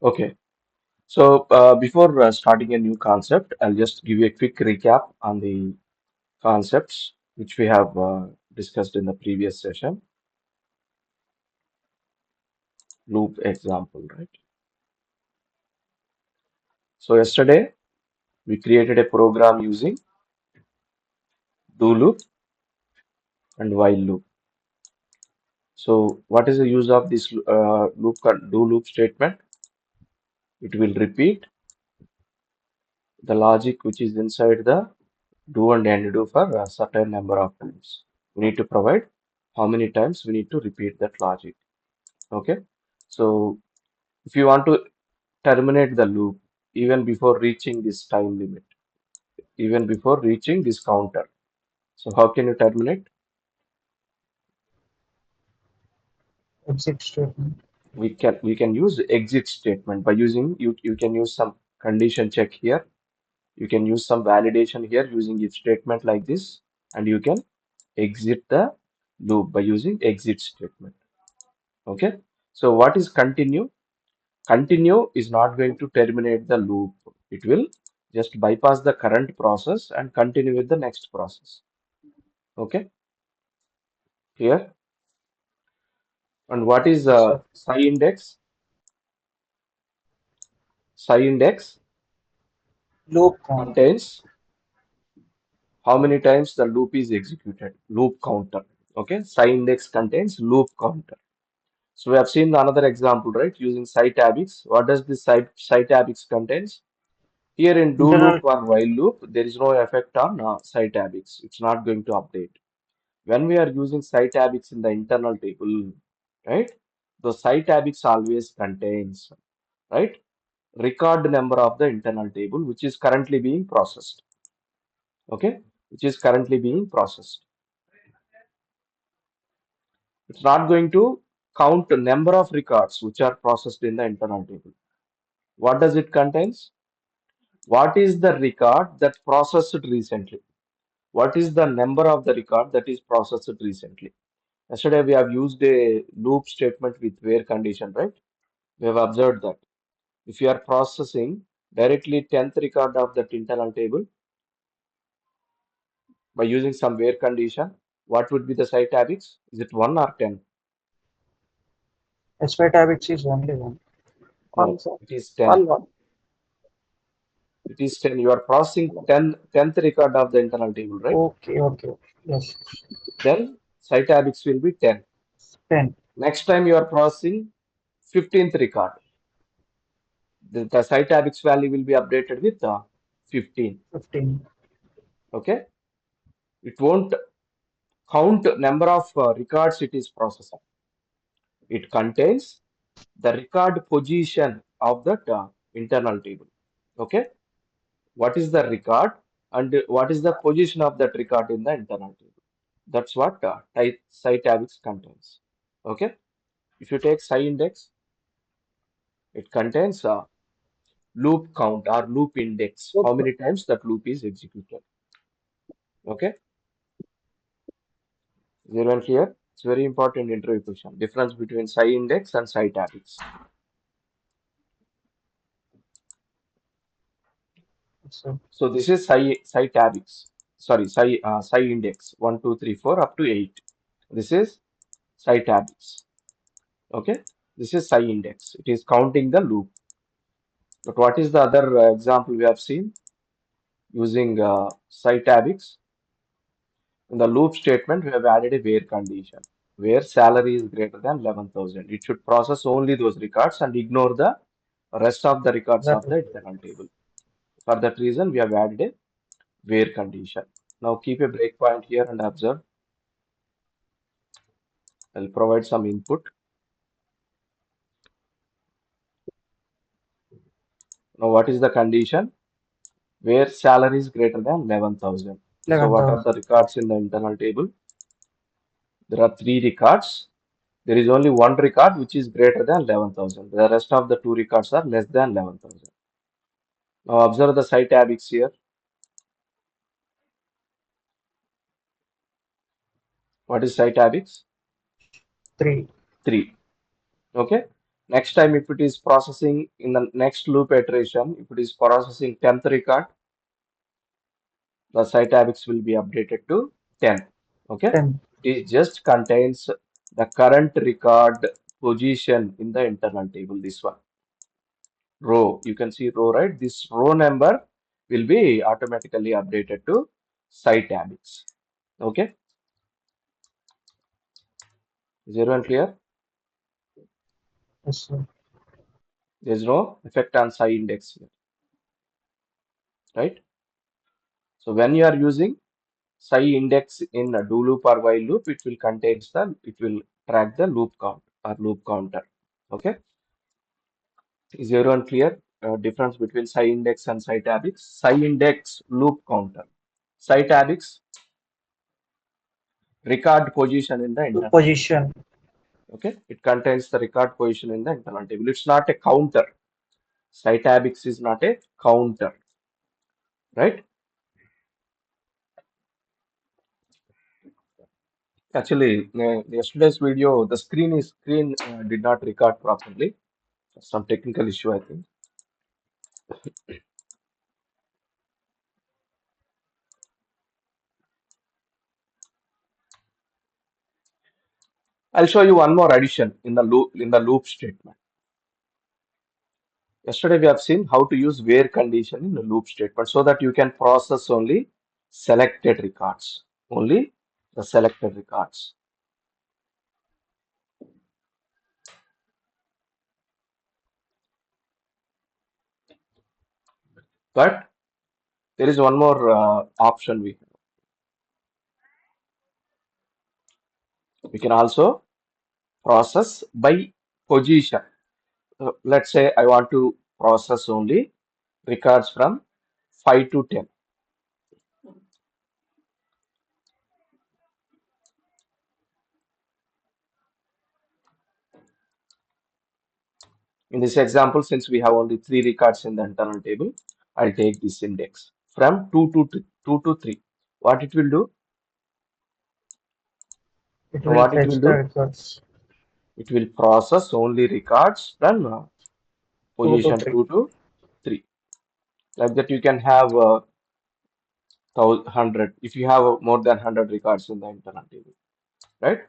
Okay. So before starting a new concept, I'll just give you a quick recap on the concepts which we have discussed in the previous session. Loop example, right? So yesterday we created a program using do loop and while loop. So what is the use of this do loop statement? It will repeat the logic which is inside the do and end do for a certain number of times. We need to provide how many times we need to repeat that logic. Okay. So if you want to terminate the loop even before reaching this time limit, even before reaching this counter. So how can you terminate? Exit statement. We can use the exit statement by using you can use some condition check here. You can use some validation here using if statement like this, and you can exit the loop by using exit statement. Okay. So what is continue? Continue is not going to terminate the loop. It will just bypass the current process and continue with the next process. Okay. Here. And what is Yes, sir. psi index? Psi index Loop count. contains how many times the loop is executed. Loop counter. Okay. Psi index contains loop counter. So we have seen another example, right? Using SY-TABIX. What does this SY-TABIX contains? Here in do loop Internal. or while loop, there is no effect on SY-TABIX. It's not going to update. When we are using SY-TABIX in the internal table, right? The SY-TABIX always contains, right? Record number of the internal table, which is currently being processed. Okay, which is currently being processed. It's not going to count the number of records which are processed in the internal table. What does it contains? What is the record that processed recently? What is the number of the record that is processed recently? Yesterday we have used a loop statement with where condition, right? We have observed that if you are processing directly 10th record of that internal table by using some where condition, what would be the site habits? Is it 1 or 10? SY-TABIX is only one. One, No, sir. it is 10. One. It is 10. You are processing 10th record of the internal table, right? Okay, okay, okay. Yes. Then site habits will be 10. 10, Next time you are processing 15th record. The site habits value will be updated with 15. 15. Okay. It won't count number of records it is processing. It contains the record position of that internal table. Okay. What is the record and what is the position of that record in the internal table? That's what SY-TABIX contains. Okay. If you take SY-index, it contains a loop count or loop index, how Loop. many times that loop is executed. Okay. Is everyone clear? It's very important interview question. Difference between SY-index and SY-TABIX. So, So this is SY-TABIX. Sorry, SY-index 1, 2, 3, 4 up to 8. This is SY-TABIX. Okay. This is SY-index. It is counting the loop. But what is the other example we have seen using SY-TABIX? In the loop statement, we have added a where condition where salary is greater than 11,000. It should process only those records and ignore the rest of the records of that the internal table. For that reason, we have added a where condition. Now keep a breakpoint here and observe. I'll provide some input. Now what is the condition? Where salary is greater than 11,000. So what are 11,000. the records in the internal table? There are three records. There is only one record which is greater than 11,000. The rest of the two records are less than 11,000. Now observe the site abix here. What is site abix? 3. 3. Okay. Next time, if it is processing in the next loop iteration, if it is processing 10th record, the SY-TABIX will be updated to 10. Okay, 10. it just contains the current record position in the internal table. This one row, you can see row, right? This row number will be automatically updated to SY-TABIX. Okay, is everyone clear? Yes, sir. There is no effect on SY index here, right? So when you are using SY index in a do loop or while loop, it will track the loop count or loop counter. Okay, is everyone clear? Difference between SY index and SY-TABIX. SY index loop counter. SY-TABIX record position in the internal table. Position. Okay, it contains the record position in the internal table. It's not a counter. SY-TABIX is not a counter, right? Actually, yesterday's video, the screen did not record properly. Some technical issue, I think. I'll show you one more addition in the loop statement. Yesterday we have seen how to use where condition in the loop statement so that you can process only selected records, only the selected records. But there is one more option we have. We can also process by position. Let's say I want to process only records from 5 to 10. In this example, since we have only 3 records in the internal table, I'll take this index from 2 to 3. What it will do? It will What it fetch will the do? records. It will process only records from 2 to position 3. 2 to 3. Like that, you can have 100 if you have more than 100 records in the internal table, right?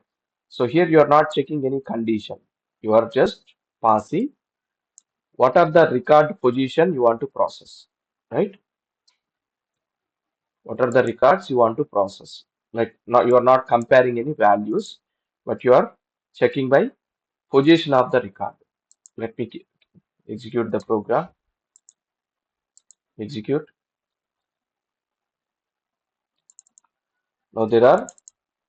So here you are not checking any condition. You are just passing what are the record position you want to process, right? What are the records you want to process? Like not you are not comparing any values, but you are checking by position of the record. Let me execute the program. Execute. Now there are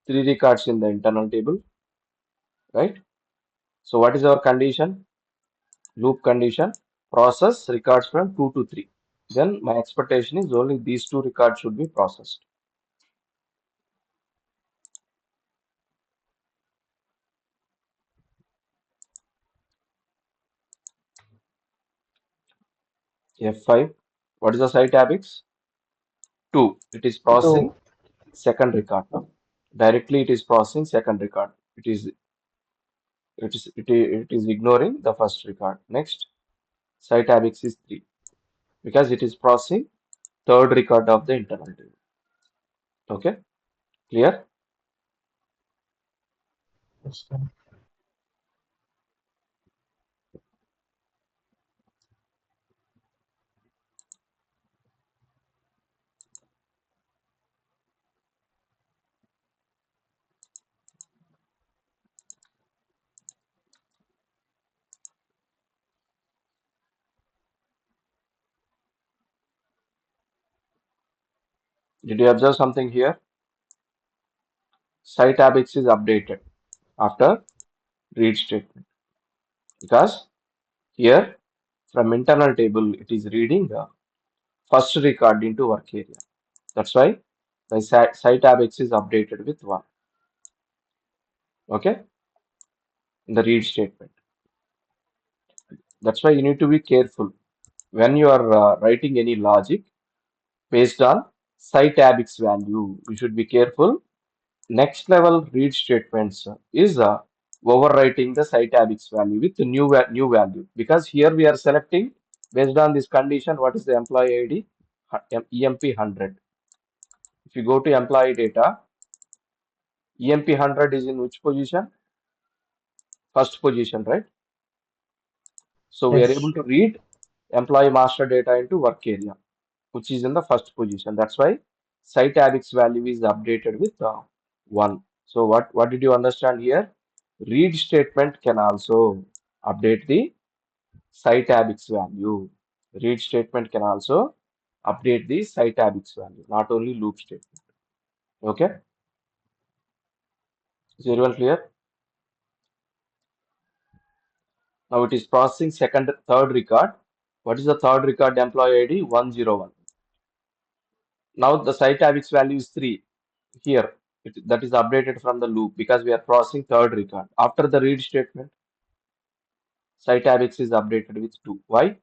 3 records in the internal table, right? So what is our condition? Loop condition. Process records from 2 to 3. Then my expectation is only these 2 records should be processed. F5. What is the SY-TABIX? 2. It is 2. processing second record. No? Directly it is processing second record. It is ignoring the first record. Next, SY-TABIX is 3 because it is processing third record of the internal table. Okay, clear? Yes, sir. Did you observe something here? SY-TABIX is updated after read statement because here from internal table it is reading the first record into work area. That's why the SY-TABIX is updated with 1. Okay, in the read statement. That's why you need to be careful when you are writing any logic based on SY-TABIX value. You should be careful. Next level read statements is overwriting the SY-TABIX value with the new value, because here we are selecting based on this condition what is the employee ID, EMP 100. If you go to employee data, EMP 100 is in which position? First position, right? So we are able Yes. to read employee master data into work area, which is in the first position. That's why SY-TABIX value is updated with 1. So what did you understand here? Read statement can also update the SY-TABIX value. Read statement can also update the SY-TABIX value, not only loop statement. Okay, is everyone clear? Now it is processing third record. What is the third record? Employee ID 101. Now the SY-TABIX value is 3. Here, that is updated from the loop because we are processing third record. After the read statement, SY-TABIX is updated with 2. Why?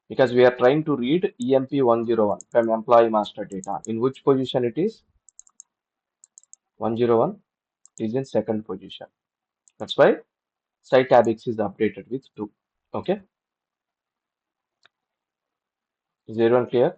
Because we are trying to read EMP 101 from employee master data. In which position it is? 101 is in second position. That's why SY-TABIX is updated with 2. Okay, is everyone clear?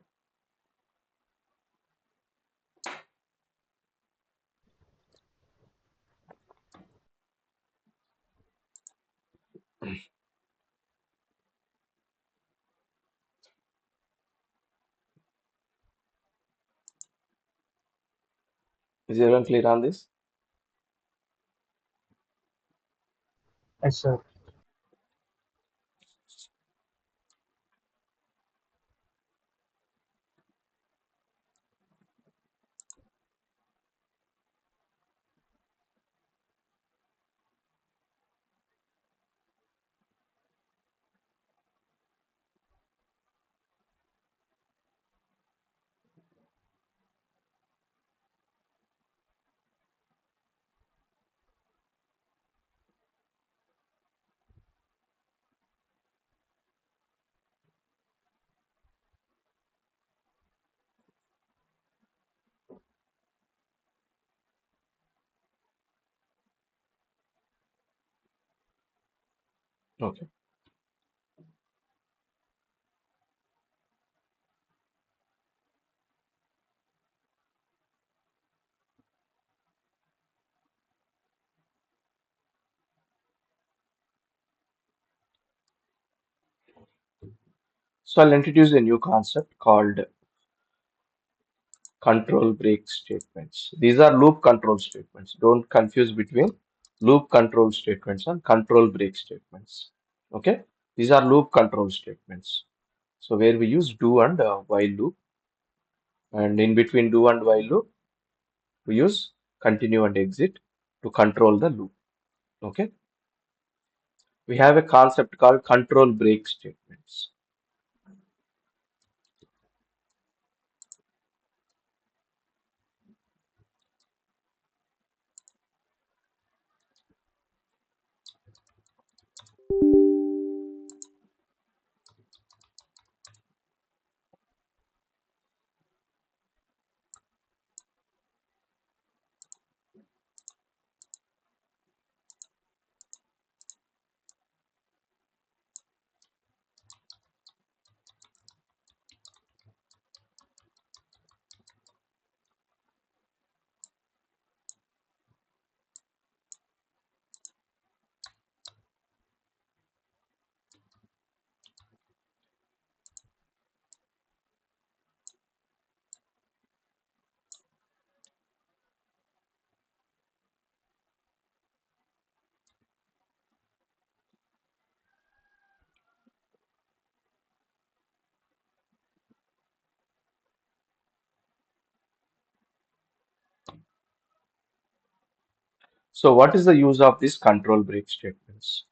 Is everyone clear on this? Yes, sir. Okay. So I'll introduce a new concept called control break statements. These are loop control statements. Don't confuse between loop control statements and control break statements. Okay, these are loop control statements. So where we use do and while loop, and in between do and while loop, we use continue and exit to control the loop. Okay, we have a concept called control break statements. So what is the use of these control break statements?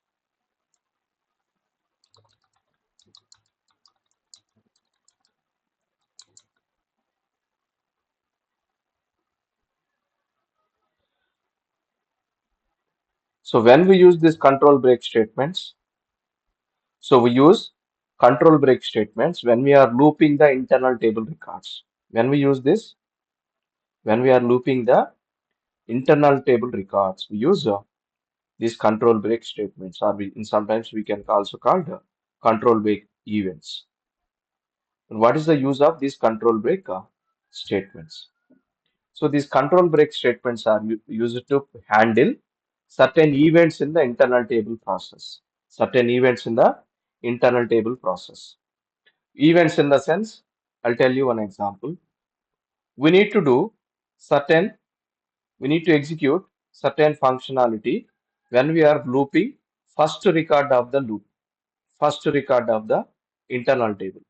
So when we use these control break statements, so we use control break statements when we are looping the internal table records. When we use this, when we are looping the internal table records. We use these control break statements, or sometimes we can also call the control break events. And what is the use of these control break statements? So these control break statements are used to handle certain events in the internal table process. Certain events in the internal table process. Events in the sense, I'll tell you one example. We need to do certain, we need to execute certain functionality when we are looping first record of the loop, first record of the internal table.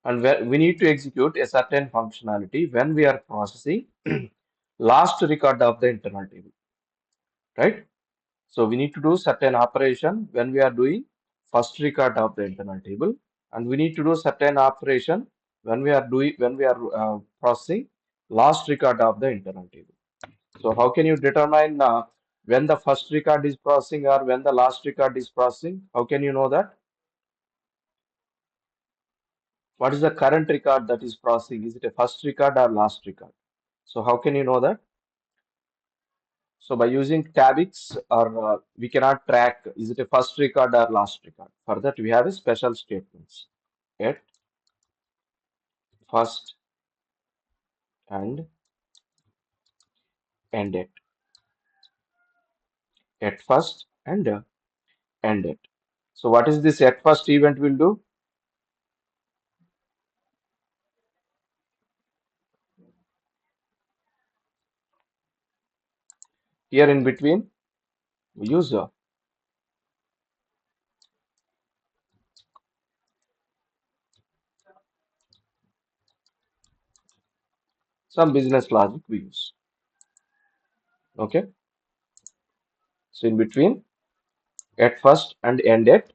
And we need to execute a certain functionality when we are processing last record of the internal table, right? So we need to do certain operation when we are doing first record of the internal table, and we need to do certain operation when we are processing last record of the internal table. So how can you determine when the first record is processing or when the last record is processing? How can you know that? What is the current record that is processing? Is it a first record or last record? So how can you know that? So by using TABIX, or we cannot track is it a first record or last record. For that we have a special statements at first and end at first and end it. So what is this at first event will do? Here in between we use some business logic we use. Okay. So in between at first and end it,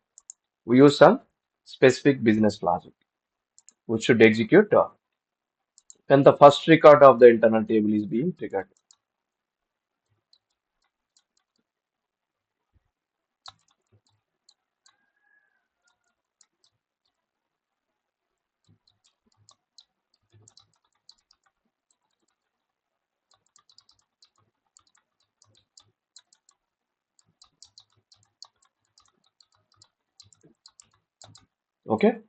we use some specific business logic which should execute when the first record of the internal table is being triggered. Okay.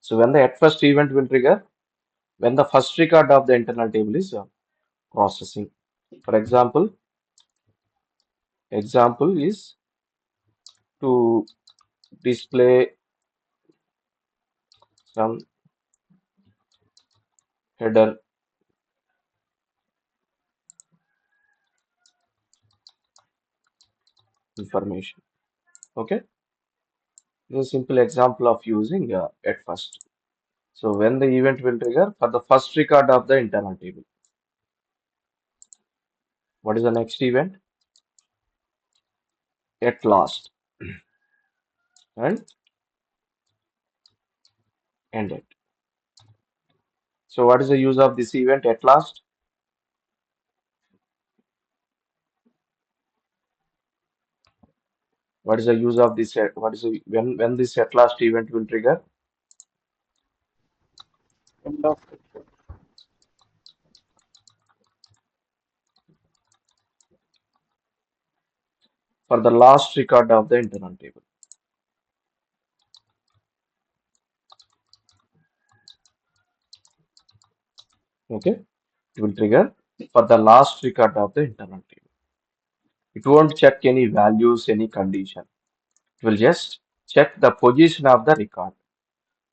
So when the at first event will trigger, when the first record of the internal table is processing. For example is to display some header information. Okay, this is a simple example of using at first. So when the event will trigger for the first record of the internal table. What is the next event? At last and end it. So what is the use of this event at last? What is the use of this? What is the, when this at last event will trigger? End of For the last record of the internal table. Okay, it will trigger for the last record of the internal table. It won't check any values, any condition. It will just check the position of the record,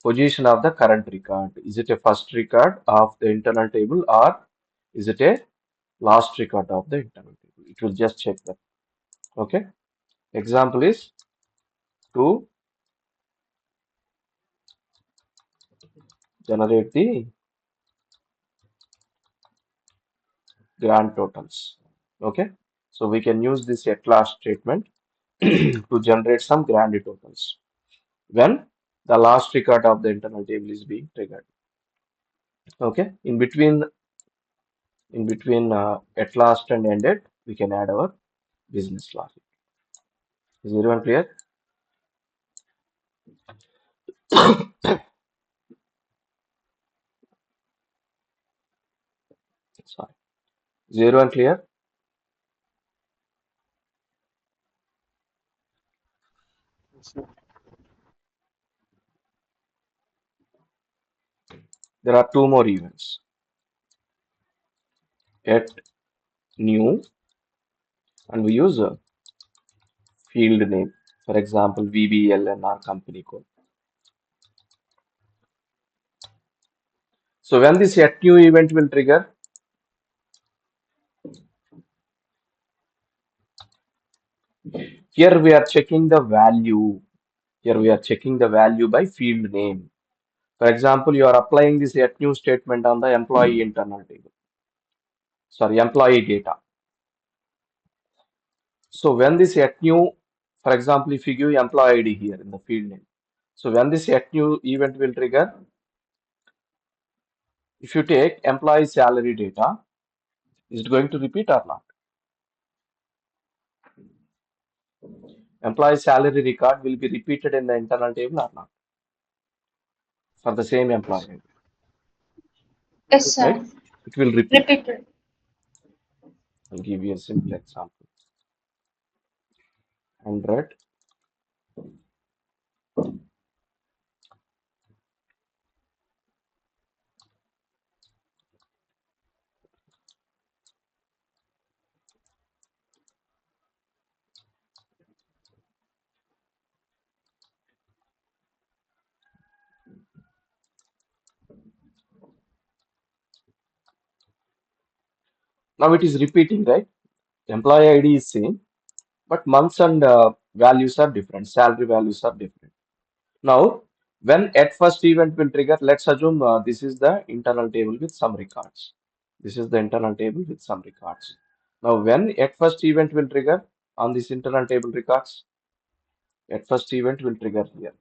position of the current record. Is it a first record of the internal table or is it a last record of the internal table? It will just check that. Okay. Example is to generate the grand totals. Okay. So we can use this at last statement to generate some grand totals when the last record of the internal table is being triggered. Okay. In between at last and ended, we can add our business logic. Is everyone clear? Sorry. Is everyone clear? sir. There are two more events. At new, and we use a field name. For example, VBL and our company code. So when this at new event will trigger, here we are checking the value. Here we are checking the value by field name. For example, you are applying this at new statement on the employee internal table. Sorry, employee data. So when this at new, for example, if you give employee ID here in the field name. So when this at new event will trigger, if you take employee salary data, is it going to repeat or not? Employee salary record will be repeated in the internal table or not for the same employee ID, Yes, right? sir. It will repeat. Repeated. I'll give you a simple example. 100. Now it is repeating, right? Employee ID is same, but months and values are different. Salary values are different. Now, when at first event will trigger, let's assume this is the internal table with some records. This is the internal table with some records. Now, when at first event will trigger on this internal table records, at first event will trigger here.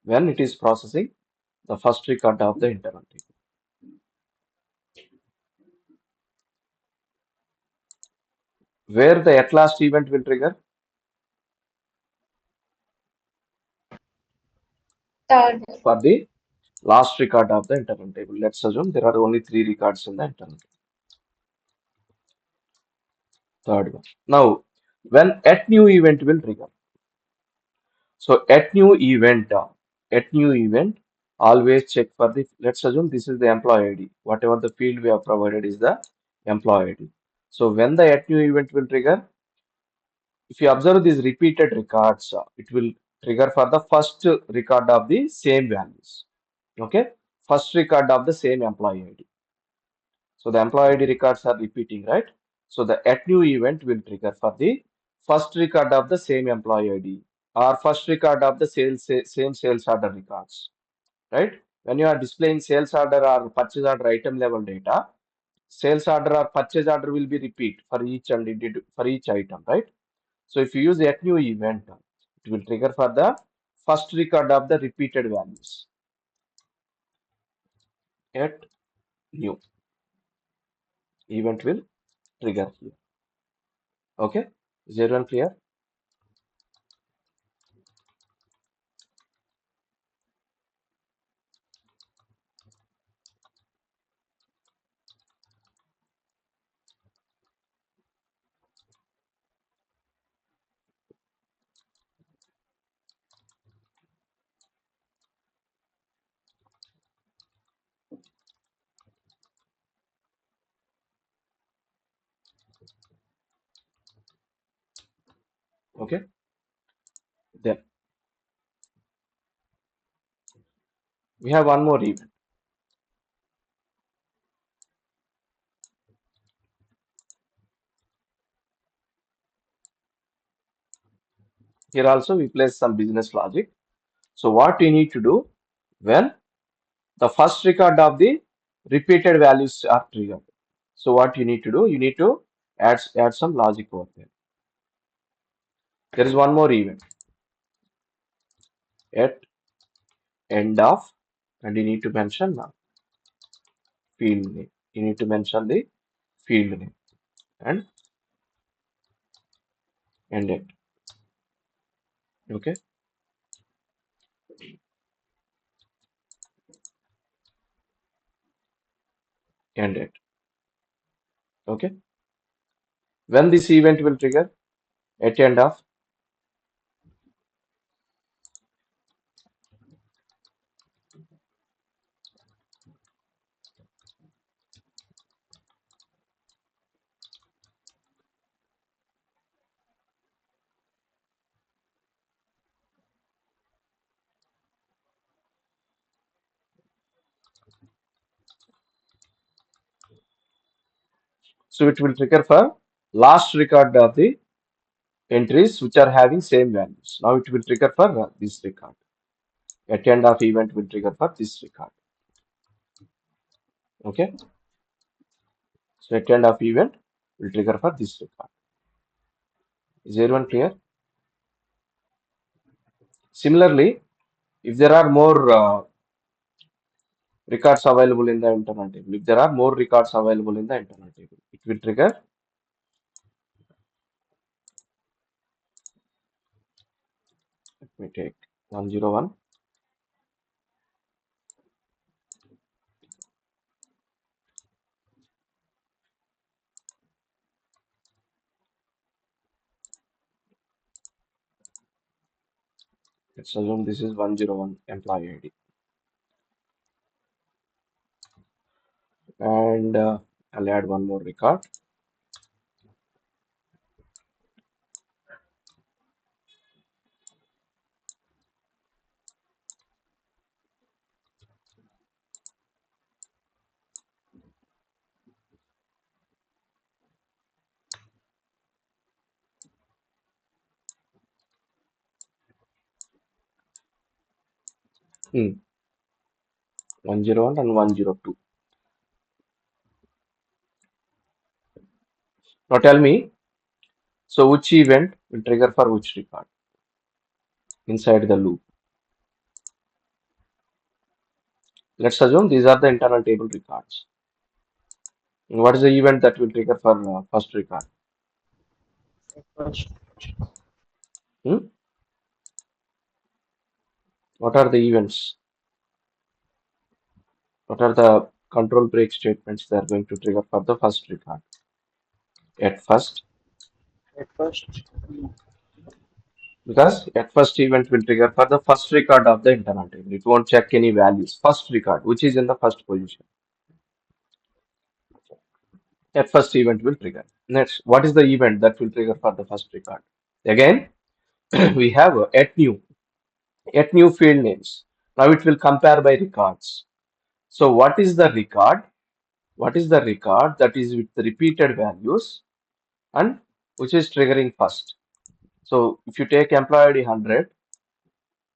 When it is processing the first record of the internal table. Where the at last event will trigger Third. for the last record of the internal table. Let's assume there are only three records in the internal table. Third one. Now, when at new event will trigger. So at new event, always check for the, let's assume this is the employee ID. Whatever the field we have provided is the employee ID. So when the at new event will trigger, if you observe these repeated records, it will trigger for the first record of the same values. Okay. First record of the same employee ID. So the employee ID records are repeating, right? So the at new event will trigger for the first record of the same employee ID or first record of the same sales order records, right? When you are displaying sales order or purchase order item level data, sales order or purchase order will be repeat for each and for each item, right? So if you use at new event, it will trigger for the first record of the repeated values. At new event will trigger here. Okay, is everyone clear? Okay, then we have one more event. Here also we place some business logic. So what you need to do when the first record of the repeated values are triggered. So what you need to do, you need to add some logic over there. There is one more event at end of, and you need to mention field name. You need to mention the field name and end it. Okay, end it. Okay. When this event will trigger? At end of. So it will trigger for last record of the entries which are having same values. Now it will trigger for this record. At end of event will trigger for this record. Okay. So at end of event will trigger for this record. Is everyone clear? Similarly, if there are more records available in the internal table, if there are more records available in the internal table, it will trigger. Let me take 101. Let's assume this is 101 employee ID. And I'll add one more record. Hmm. 101 and 102. Now tell me, so which event will trigger for which record inside the loop? Let's assume these are the internal table records. What is the event that will trigger for first record? First, Hmm? What are the events? What are the control break statements that are going to trigger for the first record? At first, at first, because at first event will trigger for the first record of the internal table. It won't check any values. First record, which is in the first position. At first event will trigger. Next, what is the event that will trigger for the first record? Again, we have at new field names. Now it will compare by records. So what is the record? What is the record that is with the repeated values and which is triggering first? So if you take employee ID 100,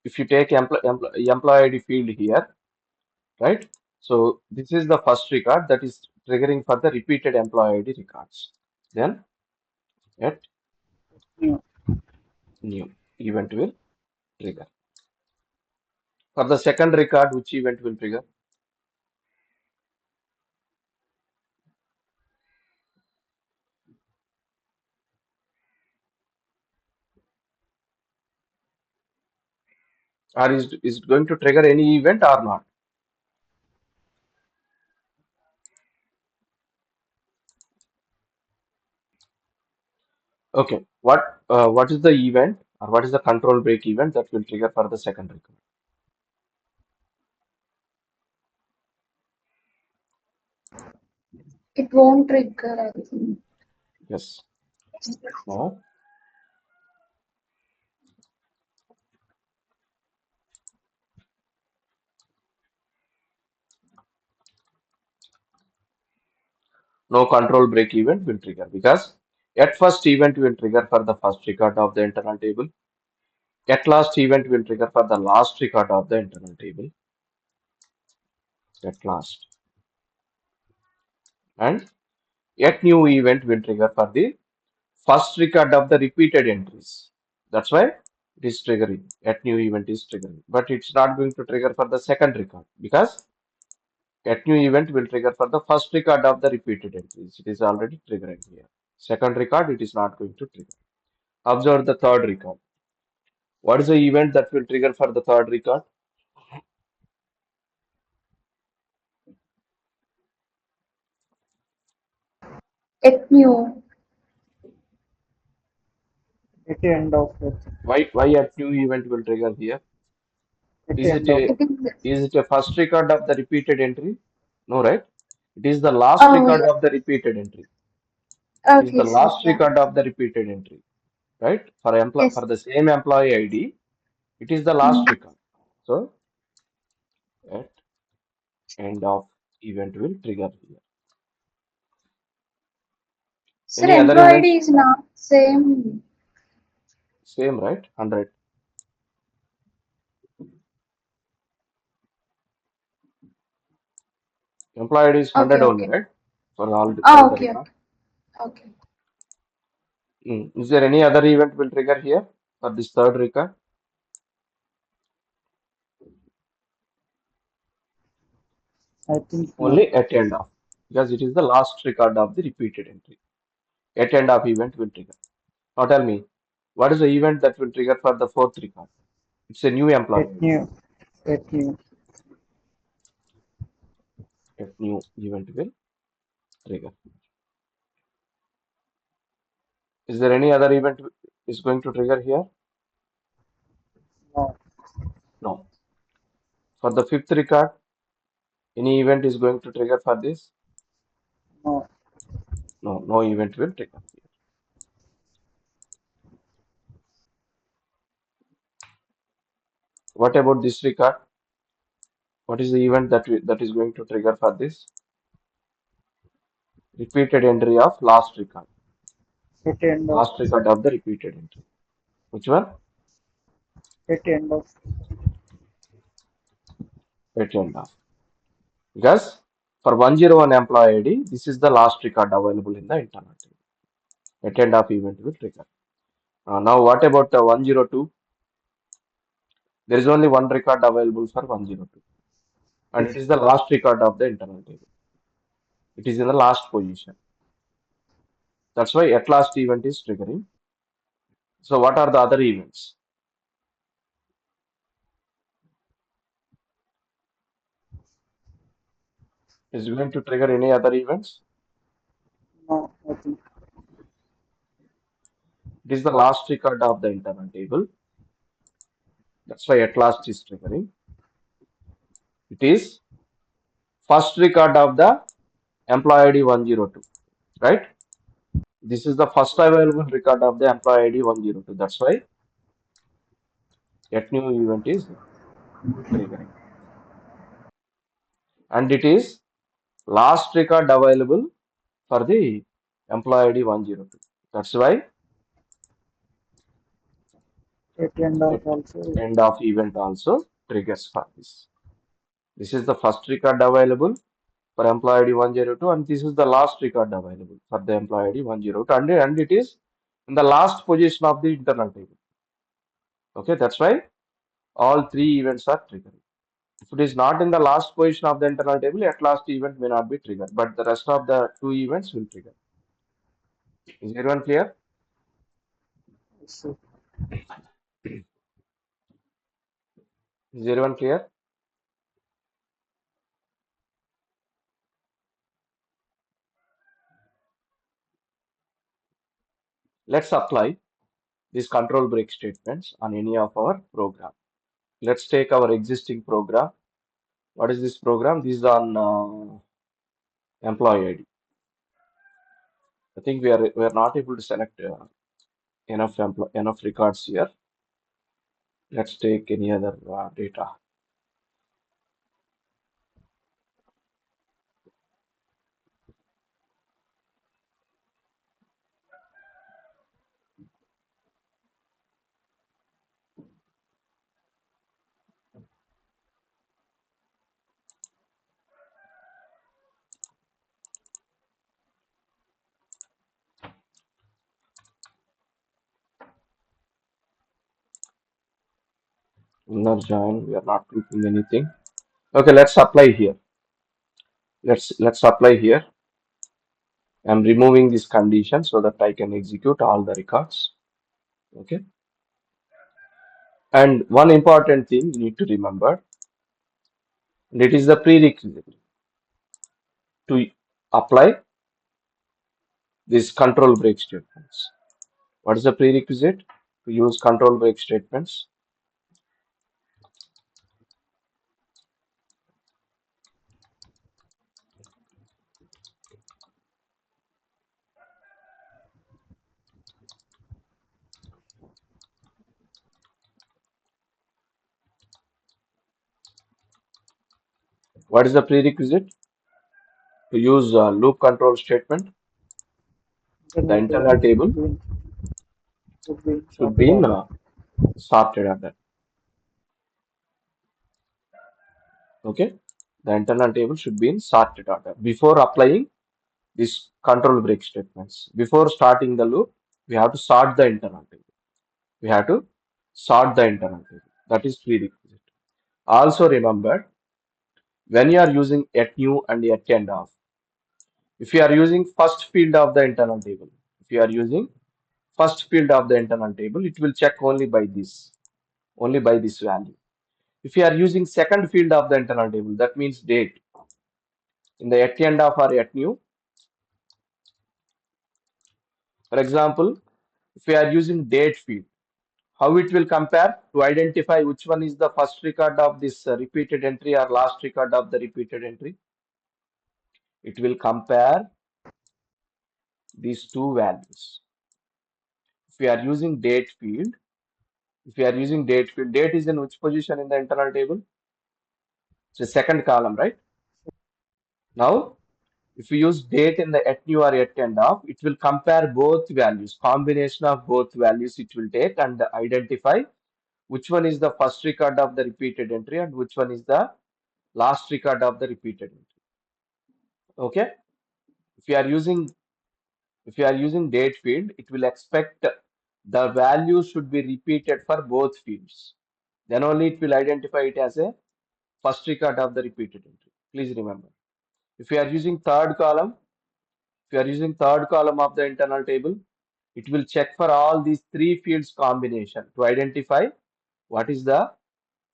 if you take employee ID field here, right? So this is the first record that is triggering for the repeated employee ID records. Then at new. new event will trigger. For the second record, which event will trigger? Or is it going to trigger any event or not? Okay. What is the event or what is the control break event that will trigger for the second record? It won't trigger, I think. Yes. No. No control break event will trigger because at first event will trigger for the first record of the internal table. At last event will trigger for the last record of the internal table. At last. And at new event will trigger for the first record of the repeated entries. That's why it is triggering. At new event is triggering. But it's not going to trigger for the second record because at new event will trigger for the first record of the repeated entries. It is already triggering here. Second record, it is not going to trigger. Observe the third record. What is the event that will trigger for the third record? At new. At the end of it. Why a new event will trigger here? At the Is it end of a It is. is it a first record of the repeated entry? No, right? It is the last Oh, record yeah. of the repeated entry. It is Okay, the sir. last Yeah. record of the repeated entry, right? For Yes. the same employee ID, it is the last Mm. record. So at end of event will trigger here. Sir, Any other employee events? ID is not same. Same, right? 100. Employee ID is Okay, 100 only, okay. right? For all Oh, the okay, record. okay. Okay. Is there any other event will trigger here for this third record? I think no. Only at end of, because it is the last record of the repeated entry. At end of event will trigger. Now tell me, what is the event that will trigger for the fourth record? It's a new employee At ID. new. At new. A new event will trigger. Is there any other event is going to trigger here? No. No. For the fifth record, any event is going to trigger for this? No. No, no event will trigger here. What about this record? What is the event that is going to trigger for this? Repeated entry of last record. At the end of. Last record of the repeated entry. Which one? At the end of. At end of. Because for 101 employee ID, this is the last record available in the internal table. At end of event will trigger. Now what about 102? There is only one record available for 102. And it Yes. is the last record of the internal table. It is in the last position. That's why at last event is triggering. So what are the other events? Is it going to trigger any other events? No. I think. It is the last record of the internal table. That's why at last is triggering. It is first record of the employee ID 102, right? This is the first available record of the employee ID 102. That's why at new event is triggering. And it is last record available for the employee ID 102. That's why At the end at of also. end of event also triggers for this. This is the first record available for employee ID 102, and this is the last record available for the employee ID 102, and it is in the last position of the internal table. Okay, that's why all three events are triggering. If it is not in the last position of the internal table, at last event may not be triggered, but the rest of the two events will trigger. Is everyone clear? So, Is everyone clear? Let's apply these control break statements on any of our program. Let's take our existing program. What is this program? This is on employee ID. I think we are not able to select enough records here. Let's take any other data. Inner join. We are not clicking anything. Okay, let's apply here. Let's apply here. I'm removing this condition so that I can execute all the records. Okay. And one important thing you need to remember, and it is the prerequisite to apply these control break statements. What is the prerequisite? to use control break statements. What is the prerequisite to use loop control statement? The Internal table internal table should be in should be sorted in order. sorted order. Okay, the internal table should be in sorted order before applying these control break statements. Before starting the loop, we have to sort the internal table. We have to sort the internal table. That is prerequisite. Also remember, when you are using at new and at end of, if you are using first field of the internal table, if you are using first field of the internal table, it will check only by this value. If you are using second field of the internal table, that means date. In the at end of or at new, for example, if we are using date field, how it will compare to identify which one is the first record of this repeated entry or last record of the repeated entry? It will compare these two values. If we are using date field, if we are using date field, date is in which position in the internal table? It's the second column, right? Now, if we use date in the at new or at end of, it will compare both values, combination of both values it will take and identify which one is the first record of the repeated entry and which one is the last record of the repeated entry. Okay. If you are using if you are using date field, it will expect the value should be repeated for both fields. Then only it will identify it as a first record of the repeated entry. Please remember. If you are using third column, if you are using third column of the internal table, it will check for all these three fields combination to identify what is the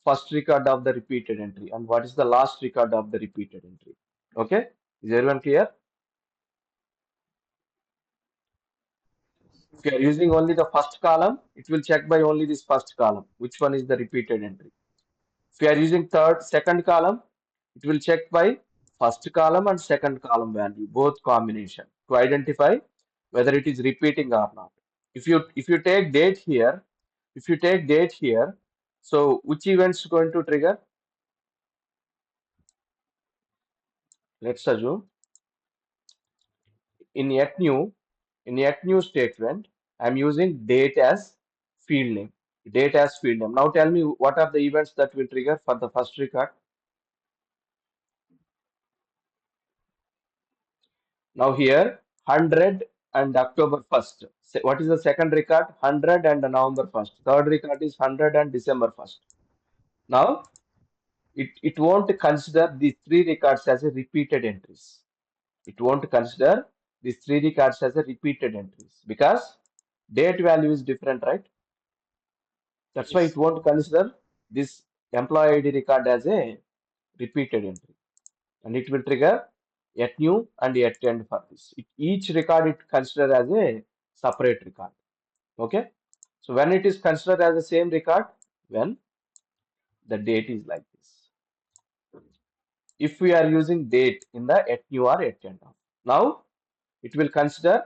first record of the repeated entry and what is the last record of the repeated entry. Okay, is everyone clear? If you are using only the first column, it will check by only this first column, which one is the repeated entry. If you are using second column, it will check by first column and second column value, both combination to identify whether it is repeating or not. If you take date here, if you take date here, so which events going to trigger? Let's assume in yet new statement, I'm using date as field name. Date as field name. Now tell me what are the events that will trigger for the first record. Now here 100 and October 1st. What is the second record? 100 and November 1st. Third record is 100 and December 1st. Now it won't consider these three records as a repeated entries. It won't consider these three records as a repeated entries because date value is different, right? That's why it Yes. won't consider this employee ID record as a repeated entry. And it will trigger at new and at end for this. Each record it consider as a separate record. Okay. So when it is considered as the same record, when the date is like this. If we are using date in the at new or at end of. Now it will consider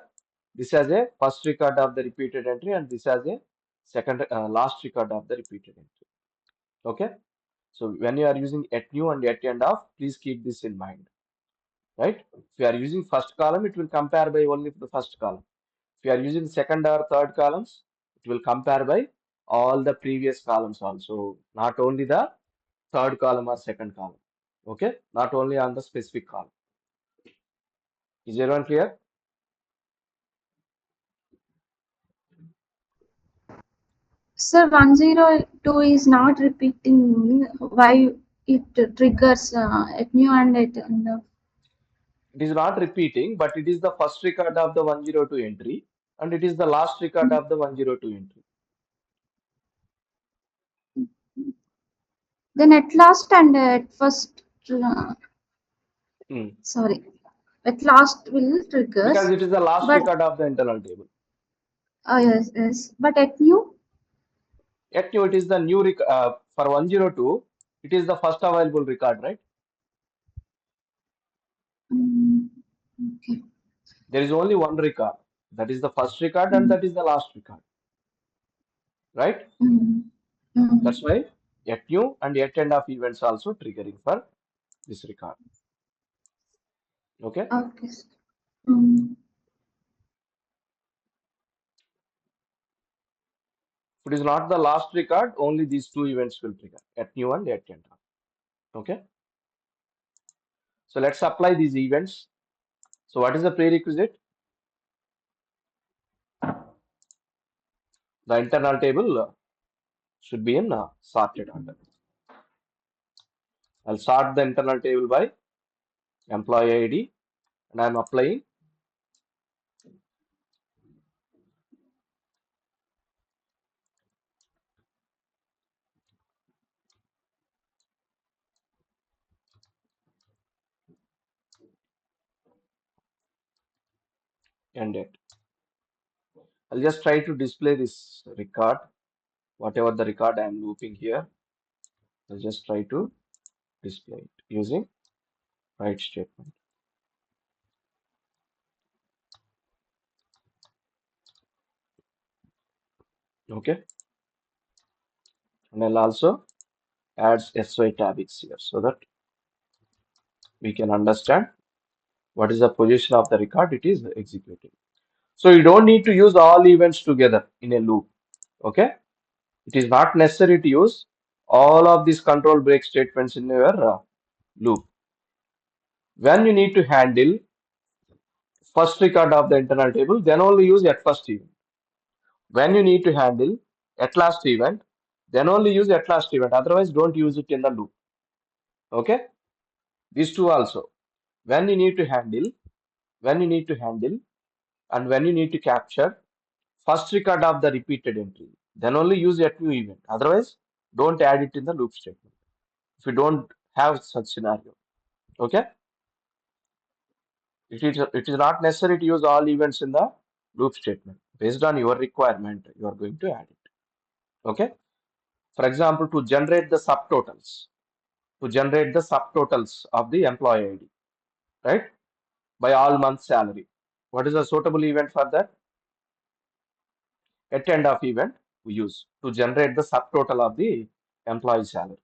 this as a first record of the repeated entry and this as a second last record of the repeated entry. Okay. So when you are using at new and at end of, please keep this in mind. Right? If you are using first column, it will compare by only the first column. If you are using second or third columns, it will compare by all the previous columns also, not only the third column or second column. Okay, not only on the specific column. Is everyone clear? Sir, 102 is not repeating why it triggers at new and at. It is not repeating, but it is the first record of the 102 entry and it is the last record of the 102 entry. Then at last and at first, Hmm. sorry, at last will Because triggers, it is the last but record of the internal table. yes, yes, but at new. At new, it is the new for 102. It is the first available record, right? Mm, okay. There is only one record. That is the first record and Mm, that is the last record, right? mm, That's mm. why at new and at end of events also triggering for this record. Okay. Okay, sir. Mm, If it is not the last record, only these two events will trigger at new and at end of. Okay. So let's apply these events. So what is the prerequisite? The internal table should be in sorted order. I'll sort the internal table by employee ID and I'm applying end date. I'll just try to display this record, whatever the record I'm looping here. I'll just try to display it using write statement. Okay. And I'll also add SY-TABIX here so that we can understand what is the position of the record it is executing. So you don't need to use all events together in a loop. Okay. It is not necessary to use all of these control break statements in your loop. When you need to handle first record of the internal table, then only use at first event. When you need to handle at last event, then only use at last event. Otherwise, don't use it in the loop. Okay. These two also. When you need to handle, when you need to handle, and when you need to capture first record of the repeated entry, then only use at new event. Otherwise, don't add it in the loop statement if you don't have such scenario. Okay. It is not necessary to use all events in the loop statement. Based on your requirement, you are going to add it. Okay. For example, to generate the subtotals of the employee ID, right? By all month salary. What is a suitable event for that? At end of event, we use to generate the subtotal of the employee salary.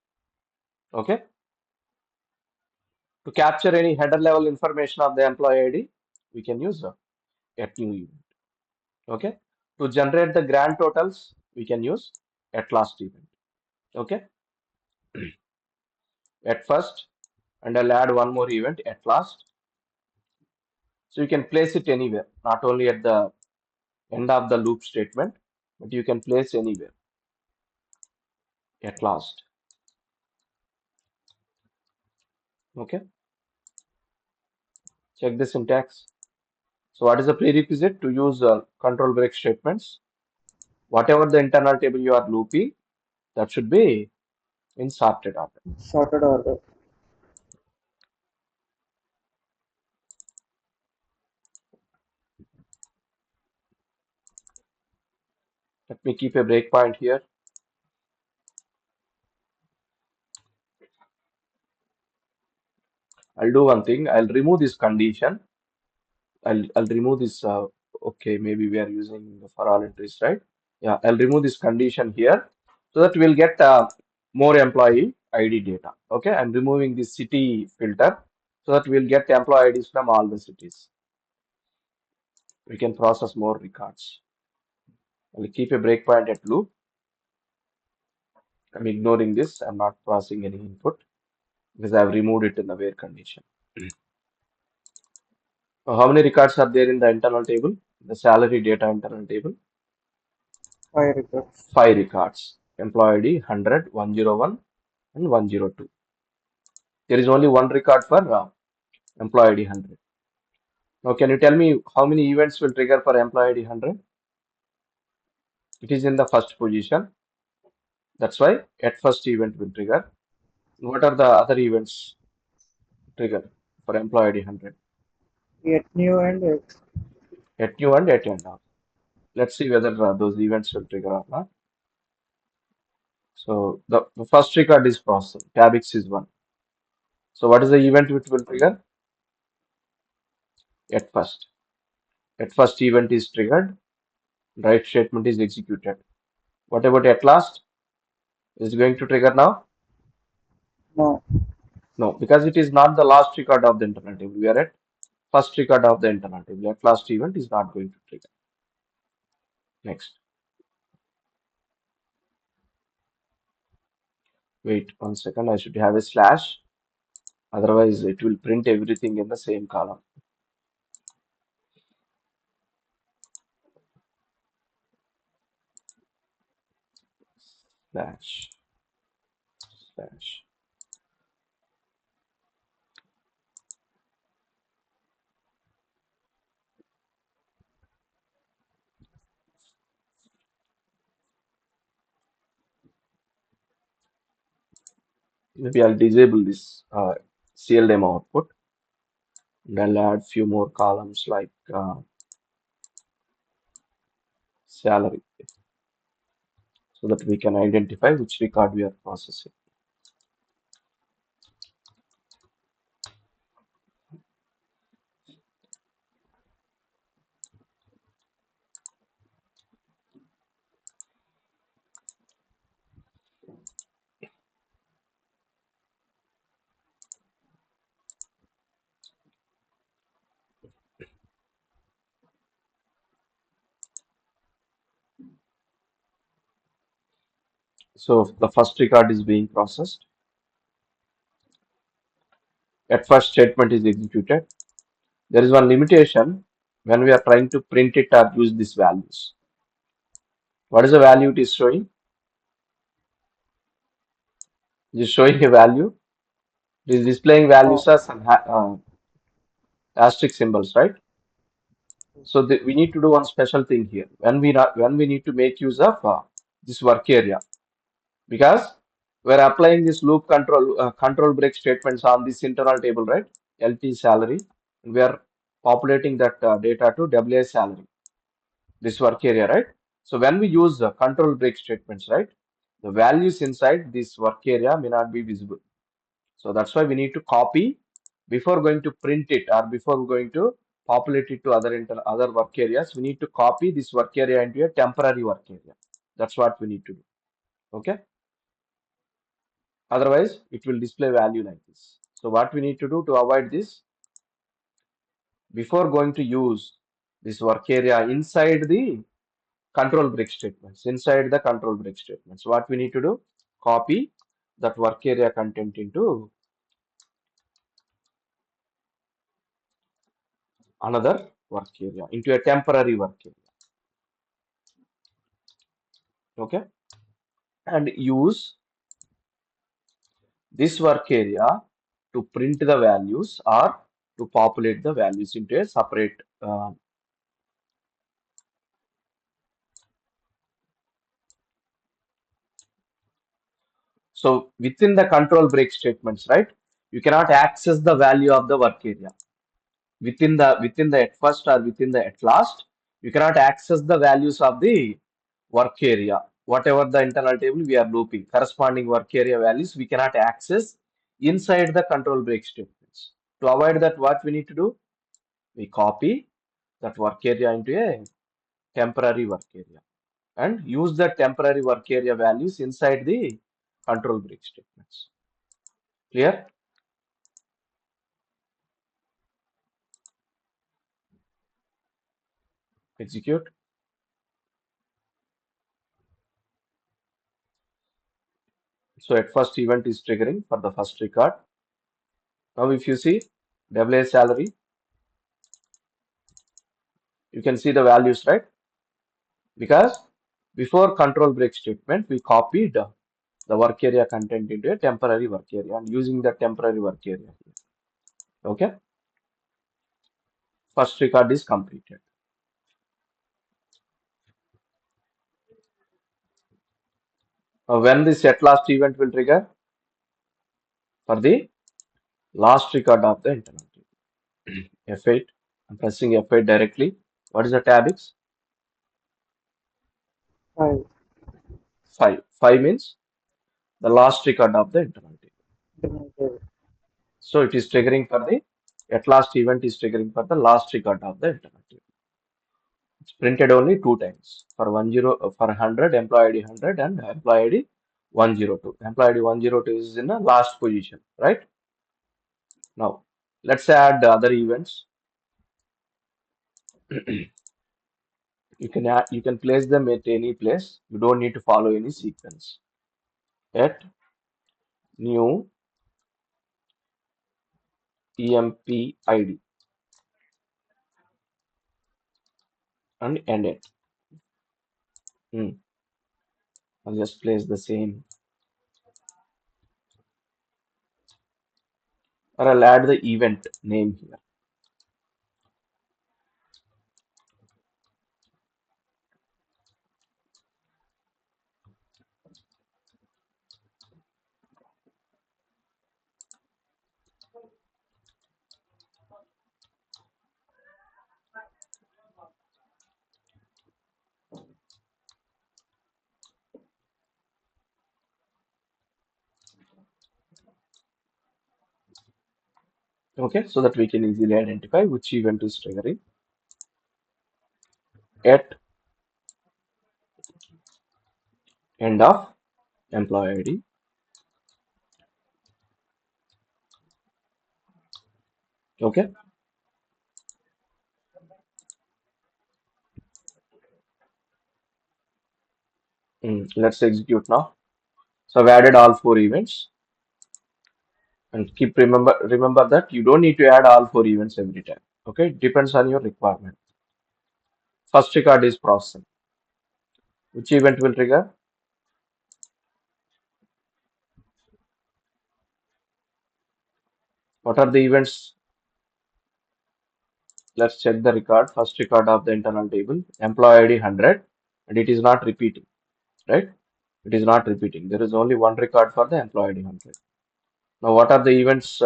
Okay. To capture any header level information of the employee ID, we can use at new event. Okay. To generate the grand totals, we can use at last event. Okay. At first, and I'll add one more event at last. So you can place it anywhere, not only at the end of the loop statement, but you can place anywhere at last. Okay. Check the syntax. So what is the prerequisite to use control break statements? Whatever the internal table you are looping, that should be in sorted order. Sorted order. Let me keep a breakpoint here. I'll do one thing. I'll remove this condition. I'll remove this. Okay, maybe we are using for all entries, right? Yeah, I'll remove this condition here so that we'll get more employee ID data. Okay, I'm removing this city filter so that we'll get employee IDs from all the cities. We can process more records. I'll keep a breakpoint at loop. I'm ignoring this. I'm not passing any input because I've removed it in the where condition. How many records are there in the internal table? The salary data internal table? 5 records. 5 records. Employee ID 100, 101, and 102. There is only one record for employee ID 100. Now, can you tell me how many events will trigger for employee ID 100? It is in the first position. That's why at first event will trigger. What are the other events trigger for employee ID 100? Yet new and At new and at end of. Let's see whether those events will trigger or not. So the first record is processed. TABIX is one. So what is the event which will trigger? At first. At first event is triggered. Write statement is executed. What about at last? Is it going to trigger now? No. No, because it is not the last record of the internal table. We are at first record of the internal table. At last event is not going to trigger. Next. Wait 1 second. I should have a slash. Otherwise, it will print everything in the same column. Slash. Slash. Maybe I'll disable this CL demo output. And I'll add few more columns like salary so that we can identify which record we are processing. So the first record is being processed. At first statement is executed. There is one limitation when we are trying to print it or use these values. What is the value it is showing? It is showing a value. It is displaying values No. as some asterisk symbols, right? So we need to do one special thing here when we need to make use of this work area, because we're applying this loop control break statements on this internal table, right? LT salary. We are populating that data to WA salary, this work area, right? So when we use control break statements, right, the values inside this work area may not be visible. So that's why we need to copy before going to print it or before going to populate it to other work areas. We need to copy this work area into a temporary work area. That's what we need to do. Okay. Otherwise, it will display value like this. So what we need to do to avoid this, before going to use this work area inside the control break statements, what we need to do, copy that work area content into another work area, into a temporary work area. Okay. And use this work area to print the values or to populate the values into a separate so within the control break statements, right, you cannot access the value of the work area within the at first or within the at last. You cannot access the values of the work area. Whatever the internal table we are looping, corresponding work area values we cannot access inside the control break statements. To avoid that, what we need to do, we copy that work area into a temporary work area and use the temporary work area values inside the control break statements. Clear? Execute. So at first event is triggering for the first record. Now if you see WA salary, you can see the values, right? Because before control break statement, we copied the work area content into a temporary work area and using the temporary work area here. Okay. First record is completed. When this at last event will trigger? For the last record of the internal table. F8. I'm pressing F8 directly. What is the TABIX? 5. 5. 5 means the last record of the internal table. Internal table. So it is triggering for the at last event is triggering for the last record of the internal table. It's printed only two times for 100 employee ID 100 and employee ID 102. Employee ID 102 is in the last position, right? Now let's add the other events. You can place them at any place. You don't need to follow any sequence. At new EMP ID and end it. I'll just place the same, or I'll add the event name here. Okay, so that we can easily identify which event is triggering at end of employee ID. Okay, let's execute now. So I've added all four events, and remember that you don't need to add all four events every time. Okay, it depends on your requirement. First record is processing. Which event will trigger? What are the events? Let's check the record. First record of the internal table, employee ID 100, and it is not repeating, right? It is not repeating. There is only one record for the employee ID 100. Now, what are the events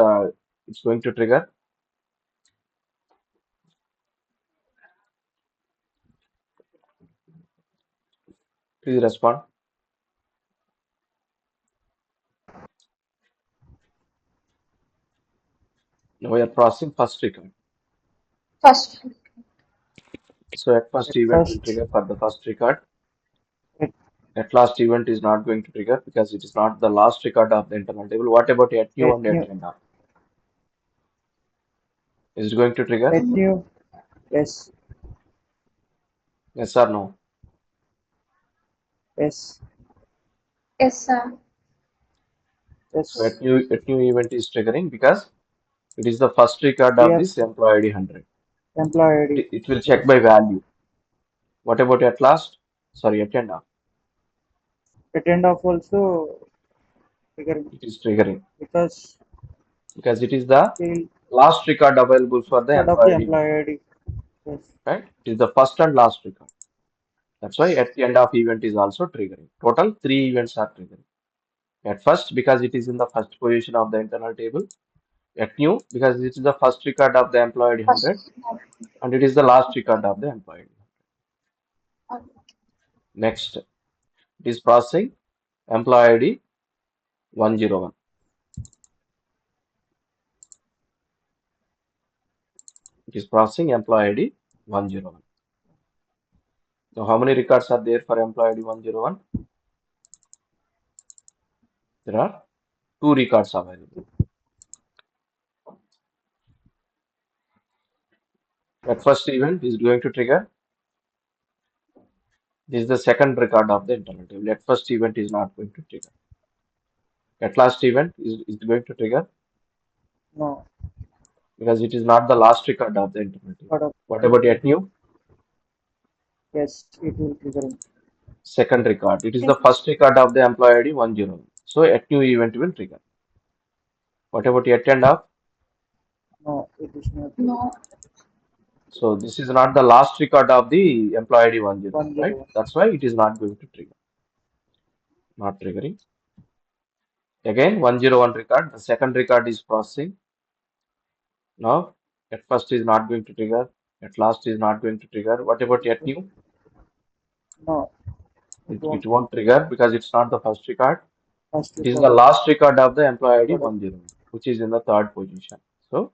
it's going to trigger? Please respond. Now we are processing first record. First. So at first At event will first, trigger for the first record. at, At last event is not going to trigger because it is not the last record of the internal table. What about at new at and at new, end of? Is it going to trigger? at new, yes, Yes or no? yes, Yes, sir. So yes. at new event is triggering because it is the first record We of have this employee ID 100. employee ID. It will check Yes. by value. What about at last? Sorry, at end of. At end of also figuring It is triggering because because it is the the last record available for the start of the employee ID employee 100. ID. Yes. Right? It is the first and last record. That's why at the end of event is also triggering. Total three events are triggering. At first, because it is in the first position of the internal table. At new, because it is the first record of the employee ID 100, First. and it is the last record of the employee ID. Next, it is processing employee ID 101. It is processing employee ID 101. Now, how many records are there for employee ID 101? There are two records available. At first event is going to trigger. This is the second record of the internal table. At first event is not going to trigger. At last event is going to trigger No. because it is not the last record of the internal table. Part of What about at new? yes, it will triggering. Second record. It is the Yes. first record of the employee ID 101. So at new event will trigger. What about at end of? No, it is not No. So this is not the last record of the employee ID 101, right? 101. That's why it is not going to trigger. Not triggering. Again, 101 record. The second record is processing. Now, at first is not going to trigger. At last is not going to trigger. What about at It, new? no, it It won't. won't trigger because it's not the first record. First It is the record. last record of the employee ID Record of 101, which is in the third position. So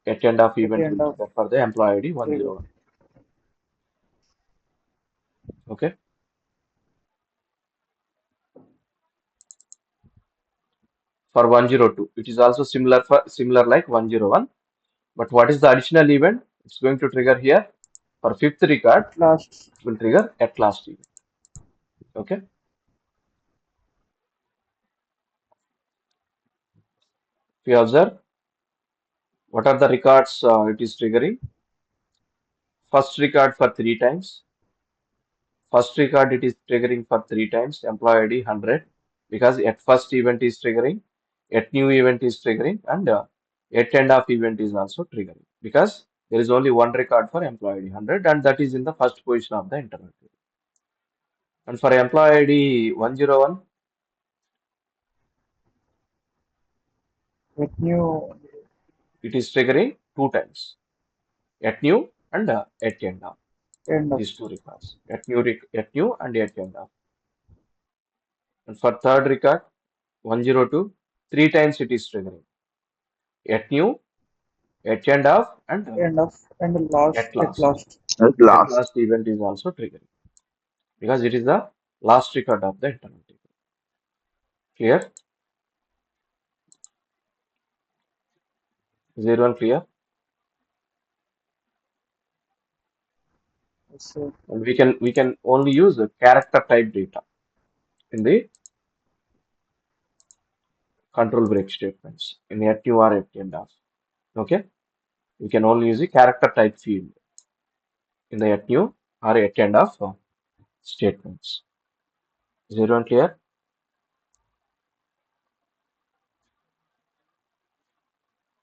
at end of at the event end will of trigger for the employee ID trigger. 101. Okay. For 102, it is also similar like 101. But what is the additional event? It's going to trigger here for fifth record. At last, It will trigger at last event. Okay. If you observe, what are the records it is triggering? First record for three times. First record it is triggering for three times. Employee ID 100 because at first event is triggering, at new event is triggering, and at end of event is also triggering because there is only one record for employee ID 100 and that is in the first position of the internal table. And for employee ID 101, at new it is triggering two times at new and at end of end of these two records at new and at end of. And for third record 102, three times it is triggering at new, at end of, and and last at at last. last. At At last. last event is also triggering because it is the last record of the internal table. Clear? Is everyone clear? So And we can only use the character type data in the control break statements in at new or at end of. Okay? We can only use the character type field in the at new or at end of statements. Is everyone clear?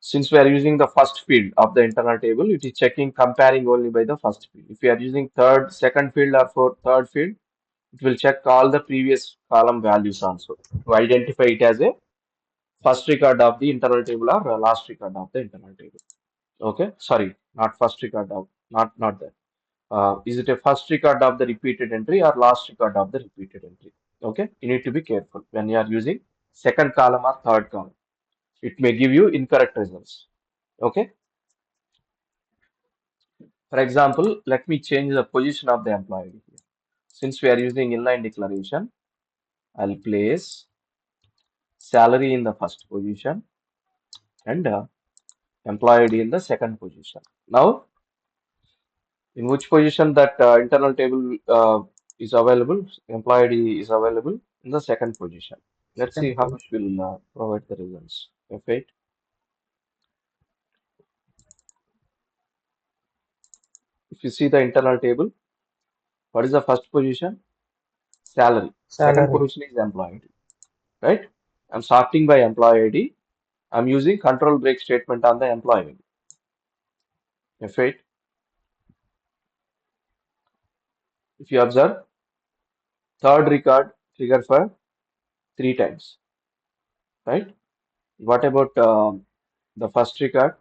Since we are using the first field of the internal table, it is checking comparing only by the first field. If we are using second field or third field, it will check all the previous column values also to identify it as a first record of the internal table or a last record of the internal table. Okay, sorry, not first record of, not that. Is it a first record of the repeated entry or last record of the repeated entry? Okay, you need to be careful when you are using second column or third column. It may give you incorrect results. Okay. For example, let me change the position of the employee here. Since we are using inline declaration, I'll place salary in the first position and employee ID in the second position. Now, in which position that internal table is available, employee ID is available in the second position. Let's Second see how page. much will provide the results. F8. If you see the internal table, what is the first position? Salary. Second Salary. position is employee ID, right? I'm sorting by employee ID. I'm using control break statement on the employee. F8. If you observe, third record trigger for three times, right? What about the first record?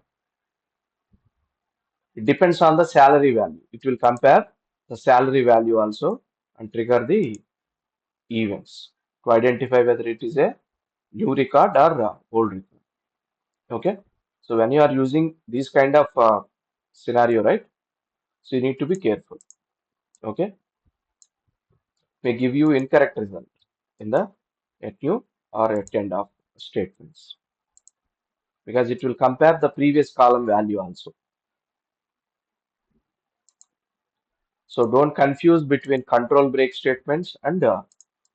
It depends on the salary value. It will compare the salary value also and trigger the events to identify whether it is a new record or old record. Okay. So when you are using this kind of scenario, right? So you need to be careful. Okay. May give you incorrect result in the at new or at end of statements because it will compare the previous column value also. So don't confuse between control break statements and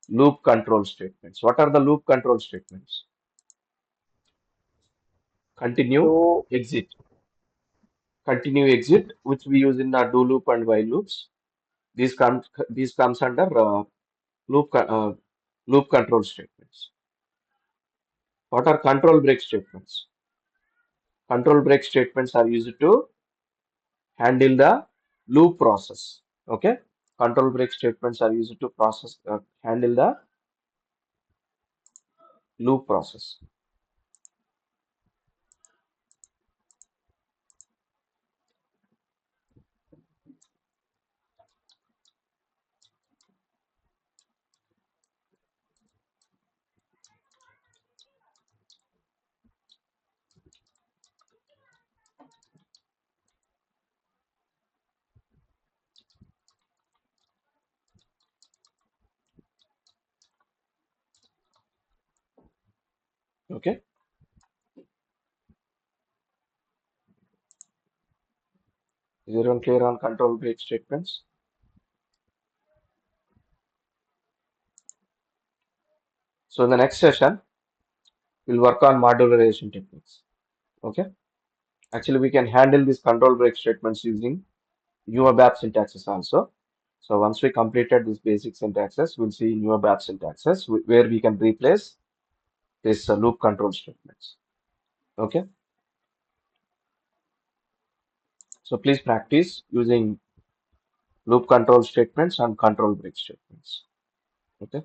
loop control statements. What are the loop control statements? Continue, So exit. Continue, exit, which we use in our do loop and while loops. These comes under loop control statements. What are control break statements? Control break statements are used to handle the loop process. Okay, control break statements are used to handle the loop process. Okay. Is everyone clear on control break statements? So in the next session, we'll work on modularization techniques. Okay. Actually, we can handle these control break statements using new ABAP syntaxes also. So once we completed this basic syntaxes, we'll see new ABAP syntaxes where we can replace this loop control statements. Okay. So please practice using loop control statements and control break statements. Okay.